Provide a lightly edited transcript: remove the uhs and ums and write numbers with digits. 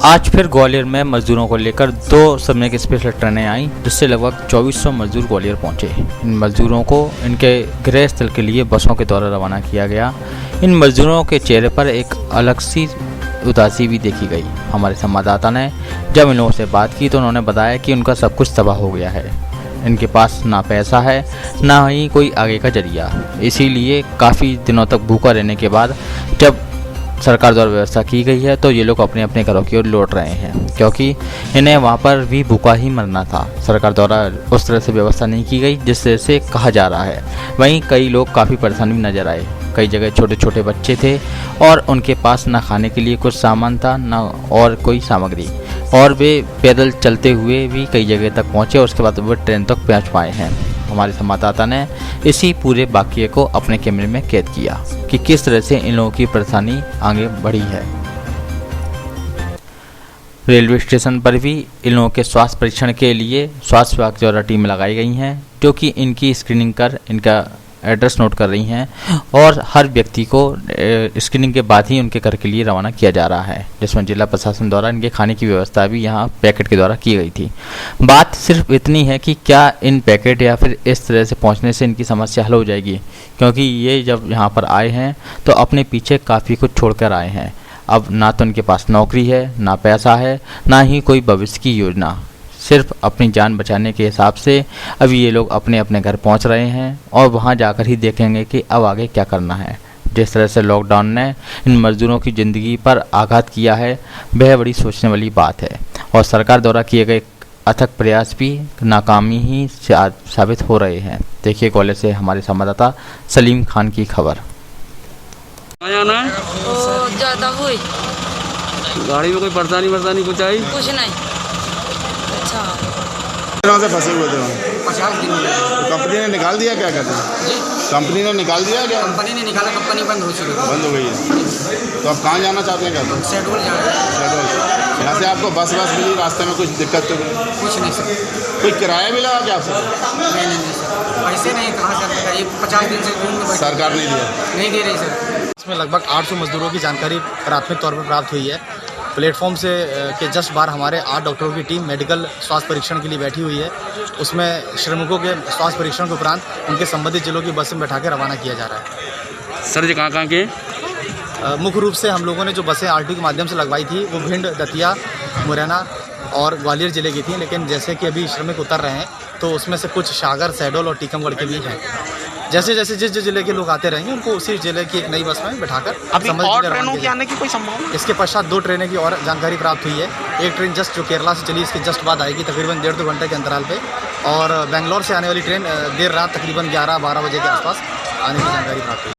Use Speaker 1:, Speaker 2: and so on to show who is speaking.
Speaker 1: आज फिर ग्वालियर में मजदूरों को लेकर 2 श्रमिक स्पेशल ट्रेनें आईं, जिससे लगभग 2400 मजदूर ग्वालियर पहुंचे। इन मजदूरों को इनके गृह स्थल के लिए बसों के द्वारा रवाना किया गया। इन मजदूरों के चेहरे पर एक अलग सी उदासी भी देखी गई। हमारे संवाददाता ने जब इन लोगों से बात की तो उन्होंने बताया कि उनका सब कुछ तबाह हो गया है। इनके पास ना पैसा है, ना ही कोई आगे का जरिया। इसीलिए काफ़ी दिनों तक भूखा रहने के बाद जब सरकार द्वारा व्यवस्था की गई है तो ये लोग अपने अपने घरों की ओर लौट रहे हैं, क्योंकि इन्हें वहाँ पर भी भूखा ही मरना था। सरकार द्वारा उस तरह से व्यवस्था नहीं की गई जिस तरह से कहा जा रहा है। वहीं कई लोग काफ़ी परेशान भी नजर आए। कई जगह छोटे छोटे बच्चे थे और उनके पास ना खाने के लिए कुछ सामान था, ना और कोई सामग्री, और वे पैदल चलते हुए भी कई जगह तक पहुँचे और उसके बाद वे ट्रेन तक पहुँच पाए हैं। हमारे संवाददाता ने इसी पूरे वाक़ये को अपने कैमरे में कैद किया कि किस तरह से इन लोगों की परेशानी आगे बढ़ी है। रेलवे स्टेशन पर भी इन लोगों के स्वास्थ्य परीक्षण के लिए स्वास्थ्य विभाग द्वारा टीम लगाई गई हैं, जो कि इनकी स्क्रीनिंग कर इनका एड्रेस नोट कर रही हैं और हर व्यक्ति को स्क्रीनिंग के बाद ही उनके घर के लिए रवाना किया जा रहा है, जिसमें जिला प्रशासन द्वारा इनके खाने की व्यवस्था भी यहाँ पैकेट के द्वारा की गई थी। बात सिर्फ इतनी है कि क्या इन पैकेट या फिर इस तरह से पहुँचने से इनकी समस्या हल हो जाएगी, क्योंकि ये जब यहाँ पर आए हैं तो अपने पीछे काफ़ी कुछ छोड़कर आए हैं। अब ना तो इनके पास नौकरी है, ना पैसा है, ना ही कोई भविष्य की योजना। सिर्फ अपनी जान बचाने के हिसाब से अभी ये लोग अपने अपने घर पहुंच रहे हैं और वहां जाकर ही देखेंगे कि अब आगे क्या करना है। जिस तरह से लॉकडाउन ने इन मजदूरों की ज़िंदगी पर आघात किया है, वह बड़ी सोचने वाली बात है और सरकार द्वारा किए गए अथक प्रयास भी नाकामी ही साबित हो रहे हैं। देखिए ग्वालियर से हमारे संवाददाता सलीम खान की खबर।
Speaker 2: गाड़ी में कोई परेशानी कुछ आई?
Speaker 3: कुछ नहीं। अच्छा,
Speaker 4: से फंसे हुए थे वहाँ
Speaker 3: 50 दिन में।
Speaker 4: तो कंपनी ने निकाल दिया, क्या कहते हैं? कंपनी ने निकाल दिया क्या?
Speaker 3: कंपनी ने निकाला, कंपनी बंद हो चुकी है।
Speaker 4: बंद हो गई है। तो अब कहाँ जाना चाहते हैं? कहते हैं
Speaker 3: शेड्यूल जा रहे हैं।
Speaker 4: शेड्यूल। यहाँ से आपको बस मिली, रास्ते में कुछ दिक्कत तो
Speaker 3: कुछ नहीं सर।
Speaker 4: कोई किराया भी लगा क्या आपसे?
Speaker 3: नहीं सर, पैसे नहीं, कहाँ से ये 50 दिन से
Speaker 4: सरकार नहीं दिया,
Speaker 3: नहीं दे रही सर।
Speaker 5: इसमें लगभग 800 मजदूरों की जानकारी प्राथमिक तौर पर प्राप्त हुई है। प्लेटफॉर्म से के जस्ट बाहर हमारे 8 डॉक्टरों की टीम मेडिकल स्वास्थ्य परीक्षण के लिए बैठी हुई है। उसमें श्रमिकों के स्वास्थ्य परीक्षण के उपरांत उनके संबंधित जिलों की बस में बैठा के रवाना किया जा रहा है।
Speaker 2: सर जी कहाँ के?
Speaker 5: मुख्य रूप से हम लोगों ने जो बसें आरटीओ के माध्यम से लगवाई थी वो भिंड, दतिया, मुरैना और ग्वालियर जिले की थी, लेकिन जैसे कि अभी श्रमिक उतर रहे हैं तो उसमें से कुछ सागर, शहडोल और टीकमगढ़ के भी हैं। जैसे जैसे जिस जिले के लोग आते रहेंगे उनको उसी जिले की एक नई बस में बैठाकर
Speaker 2: ट्रेनों के आने की कोई संभावना?
Speaker 5: इसके पश्चात 2 ट्रेनें की और जानकारी प्राप्त हुई है। एक ट्रेन जस्ट जो केरला से चली इसके जस्ट बाद आएगी, तकरीबन 1.5-2 घंटे के अंतराल पे, और बेंगलोर से आने वाली ट्रेन देर रात तकरीबन 11-12 बजे के आसपास आने की जानकारी प्राप्त हुई।